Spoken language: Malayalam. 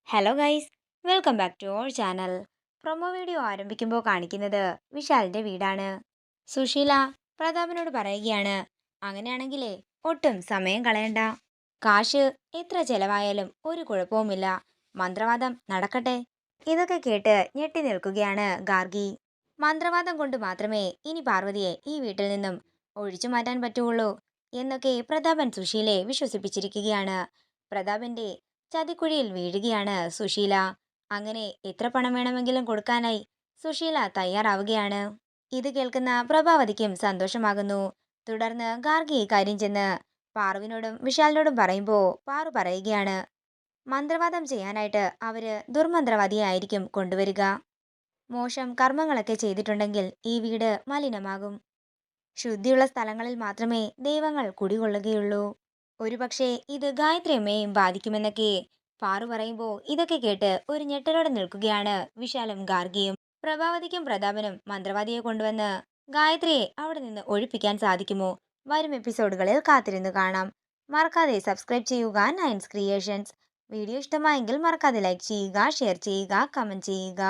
Hello guys, welcome back to our channel. Promo video ആരംഭിക്കുമ്പോൾ കാണിക്കുന്നത് വിശാലിന്റെ വീടാണ്. സുശീല പ്രതാപനോട് പറയുകയാണ്, അങ്ങനെയാണെങ്കിലേ ഒട്ടും സമയം കളയണ്ട. കാശ് എത്ര ചെലവായാലും ഒരു കുഴപ്പവുമില്ല, മന്ത്രവാദം നടക്കട്ടെ. ഇതൊക്കെ കേട്ട് ഞെട്ടി നിൽക്കുകയാണ് ഗാർഗി. മന്ത്രവാദം കൊണ്ട് മാത്രമേ ഇനി പാർവതിയെ ഈ വീട്ടിൽ നിന്നും ഒഴിച്ചു മാറ്റാൻ പറ്റുള്ളൂ എന്നൊക്കെ പ്രതാപൻ സുശീലയെ വിശ്വസിപ്പിച്ചിരിക്കുകയാണ്. പ്രതാപന്റെ ചതിക്കുഴിയിൽ വീഴുകയാണ് സുശീല. അങ്ങനെ എത്ര പണം വേണമെങ്കിലും കൊടുക്കാനായി സുശീല തയ്യാറാവുകയാണ്. ഇത് കേൾക്കുന്ന പ്രഭാവതിക്കും സന്തോഷമാകുന്നു. തുടർന്ന് ഗാർഗി കാര്യം ചെന്ന് പാറുവിനോടും വിശാലിനോടും പറയുമ്പോൾ പാറു പറയുകയാണ്, മന്ത്രവാദം ചെയ്യാനായിട്ട് അവര് ദുർമന്ത്രവാദിയായിരിക്കും കൊണ്ടുവരിക. മോശം കർമ്മങ്ങളൊക്കെ ചെയ്തിട്ടുണ്ടെങ്കിൽ ഈ വീട് മലിനമാകും. ശുദ്ധിയുള്ള സ്ഥലങ്ങളിൽ മാത്രമേ ദൈവങ്ങൾ കുടികൊള്ളുകയുള്ളൂ. ഒരുപക്ഷെ ഇത് ഗായത്രി അമ്മയെയും ബാധിക്കുമെന്നൊക്കെ പാറു പറയുമ്പോൾ ഇതൊക്കെ കേട്ട് ഒരു ഞെട്ടലോടെ നിൽക്കുകയാണ് വിശാലും ഗാർഗിയും. പ്രഭാവതിക്കും പ്രതാപനും മന്ത്രവാദിയെ കൊണ്ടുവന്ന് ഗായത്രിയെ അവിടെ നിന്ന് ഒഴിപ്പിക്കാൻ സാധിക്കുമോ? വരും എപ്പിസോഡുകളിൽ കാത്തിരുന്നു കാണാം. മറക്കാതെ സബ്സ്ക്രൈബ് ചെയ്യുക നയൻസ് ക്രിയേഷൻസ്. വീഡിയോ ഇഷ്ടമായെങ്കിൽ മറക്കാതെ ലൈക്ക് ചെയ്യുക, ഷെയർ ചെയ്യുക, കമന്റ് ചെയ്യുക.